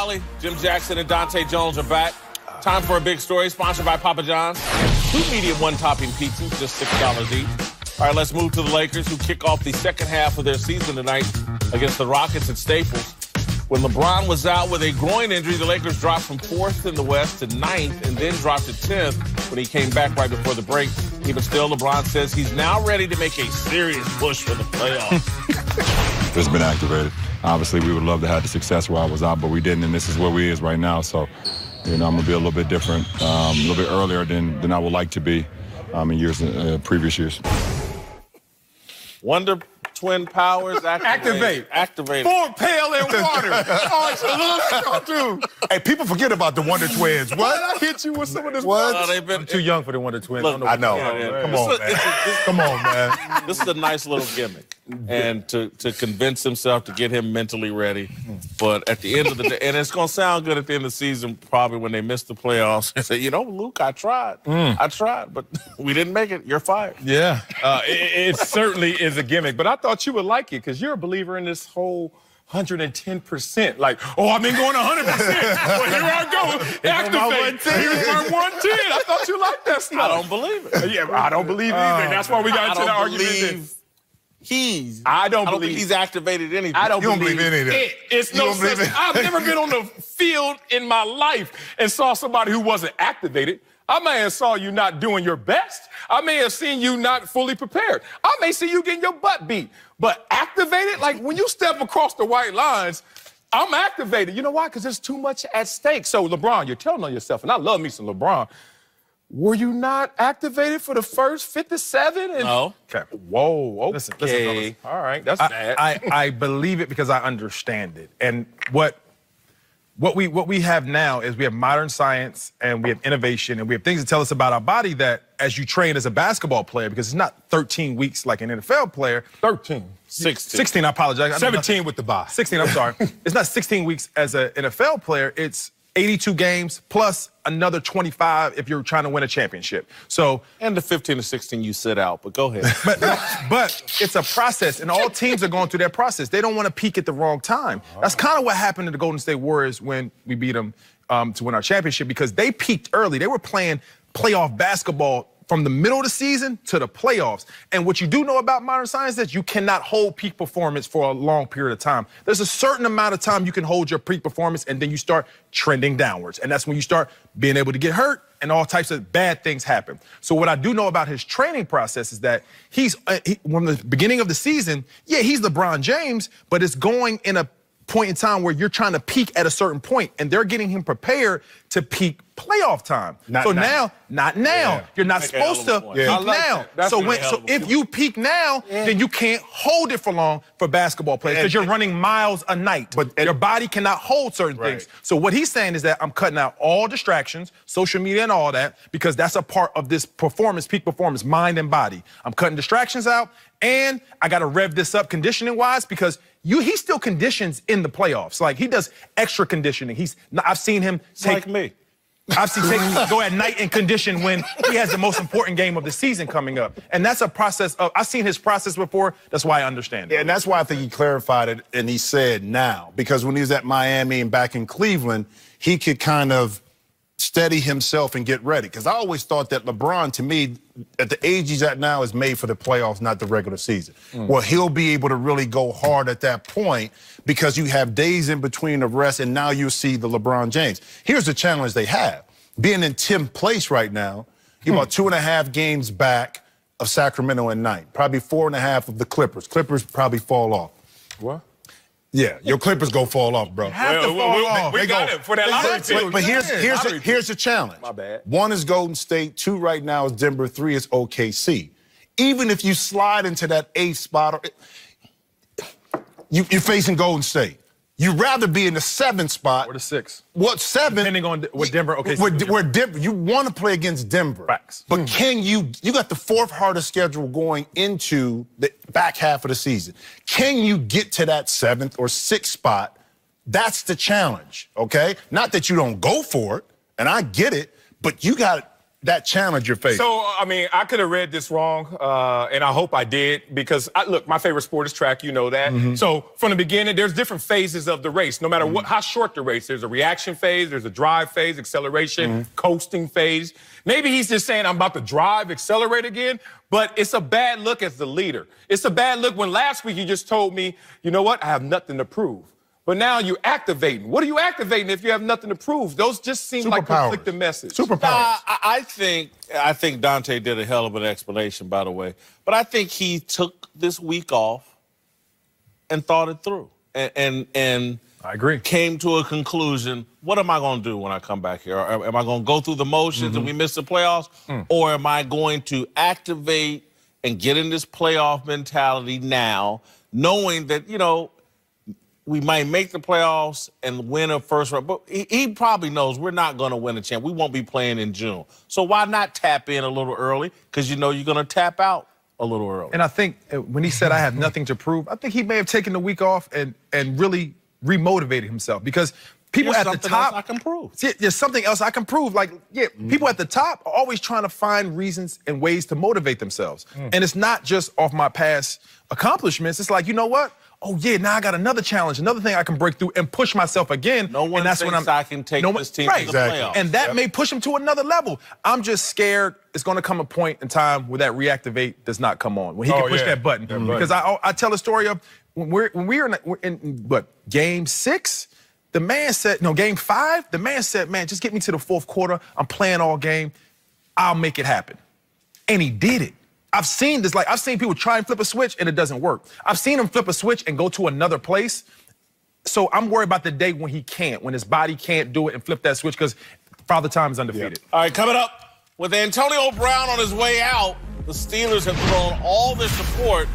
Raleigh. Jim Jackson and Dante Jones are back. Time for a big story, sponsored by Papa John's. 2 medium one-topping pizzas, just $6 each. All right, let's move to the Lakers, who kick off the second half of their season tonight against the Rockets at Staples. When LeBron was out with a groin injury, the Lakers dropped from 4th in the West to 9th and then dropped to 10th when he came back right before the break. Even still, LeBron says he's now ready to make a serious push for the playoffs. It's been activated. Obviously, we would love to have the success where I was out, but we didn't, and this is where we is right now. So, I'm going to be a little bit different, a little bit earlier than I would like to be in previous years. Wonder Twin powers activate. Activate. 4 pail in water. Oh, dude. Hey, people forget about the Wonder Twins. What? I hit you with some of this. What? I'm too young for the Wonder Twins. Look, I know. Come on, man. Come on, man. This is a nice little gimmick. And to convince himself to get him mentally ready. But at the end of the day, and it's going to sound good at the end of the season, probably when they miss the playoffs, and say, Luke, I tried. I tried, but we didn't make it. You're fired. Yeah. It certainly is a gimmick, but I thought you would like it because you're a believer in this whole 110%. Like, I've been going 100%. Well, here I go. Activate. Here's my 110. I thought you liked that stuff. I don't believe it. Yeah, I don't believe it either. That's why we got into the argument. I don't believe he's activated anything. I don't believe anything. It's no sense. I've never been on the field in my life and saw somebody who wasn't activated. I may have saw you not doing your best. I may have seen you not fully prepared. I may see you getting your butt beat. But activated, like when you step across the white lines, I'm activated. You know why? Because there's too much at stake. So, LeBron, you're telling on yourself, and I love me some LeBron. Were you not activated for the first 57? No. Okay. Whoa. Okay. Listen, all right. That's bad. I believe it because I understand it. And what we have now is we have modern science and we have innovation and we have things to tell us about our body that as you train as a basketball player, because it's not 13 weeks like an NFL player. 16, I apologize. 17 with the bye. 16, I'm sorry. It's not 16 weeks as an NFL player. It's 82 games plus another 25 if you're trying to win a championship. So, and the 15 to 16 you sit out, but go ahead. but it's a process, and all teams are going through that process. They don't want to peak at the wrong time. That's kind of what happened to the Golden State Warriors when we beat them to win our championship, because they peaked early. They were playing playoff basketball from the middle of the season to the playoffs. And what you do know about modern science is you cannot hold peak performance for a long period of time. There's a certain amount of time you can hold your peak performance, and then you start trending downwards. And that's when you start being able to get hurt and all types of bad things happen. So what I do know about his training process is that from the beginning of the season, he's LeBron James, but it's going in a point in time where you're trying to peak at a certain point, and they're getting him prepared to peak playoff time. Not now. Yeah. You're not supposed to peak now. So if you peak now, then you can't hold it for long for basketball players because you're running miles a night. But your body cannot hold certain things. So what he's saying is that I'm cutting out all distractions, social media and all that, because that's a part of this performance, peak performance, mind and body. I'm cutting distractions out, and I got to rev this up conditioning-wise because he still conditions in the playoffs. Like, he does extra conditioning. I've seen him take... like me. I've seen him go at night and condition when he has the most important game of the season coming up. And that's a process I've seen his process before. That's why I understand it. Yeah, and that's why I think he clarified it and he said now. Because when he was at Miami and back in Cleveland, he could kind of steady himself and get ready. Because I always thought that LeBron, to me, at the age he's at now, is made for the playoffs, not the regular season. Well, he'll be able to really go hard at that point because you have days in between of rest, and now you see the LeBron James. Here's the challenge they have. Being in 10th place right now, you're about 2.5 games back of Sacramento and 9th. Probably 4.5 of the Clippers. Clippers probably fall off. What? Yeah, your Clippers go fall off, bro. We got it for that lottery team. But here's the challenge. My bad. 1 is Golden State, 2 right now is Denver, 3 is OKC. Even if you slide into that 8th spot, you're facing Golden State. You'd rather be in the 7th spot. Or the 6th. What, 7? Depending on what Denver, okay. Where Denver, you want to play against Denver. Facts. But can you got the 4th hardest schedule going into the back half of the season. Can you get to that 7th or 6th spot? That's the challenge, okay? Not that you don't go for it, and I get it, but you got that challenge you're facing? So, I mean, I could have read this wrong, and I hope I did, because, look, my favorite sport is track, you know that. So, from the beginning, there's different phases of the race. No matter how short the race, there's a reaction phase, there's a drive phase, acceleration, coasting phase. Maybe he's just saying, I'm about to drive, accelerate again, but it's a bad look as the leader. It's a bad look when last week you just told me, you know what, I have nothing to prove. But now you're activating. What are you activating if you have nothing to prove? Those just seem like conflicting messages. Superpowers. I think Dante did a hell of an explanation, by the way. But I think he took this week off and thought it through. And I agree. Came to a conclusion. What am I going to do when I come back here? Am I going to go through the motions and we miss the playoffs? Or am I going to activate and get in this playoff mentality now, knowing that, you know, we might make the playoffs and win a first round, but he probably knows we're not going to win a champ. We won't be playing in June. So why not tap in a little early? Because you know you're going to tap out a little early. And I think when he said I have nothing to prove, I think he may have taken the week off and really remotivated himself, because people at the top, I can prove. There's something else I can prove. Like, people at the top are always trying to find reasons and ways to motivate themselves. And it's not just off my past accomplishments. It's like, you know what? Oh, yeah, now I got another challenge, another thing I can break through and push myself again. No one thinks I can take this team to the playoffs. And that may push him to another level. I'm just scared it's going to come a point in time where that reactivate does not come on, when he can push that button. Because I tell a story of when we were in game 6, the man said, no, game 5, the man said, man, just get me to the 4th quarter. I'm playing all game. I'll make it happen. And he did it. I've seen this, I've seen people try and flip a switch and it doesn't work. I've seen him flip a switch and go to another place. So I'm worried about the day when he can't, when his body can't do it and flip that switch, because Father Time is undefeated. All right, coming up, with Antonio Brown on his way out, the Steelers have thrown all their support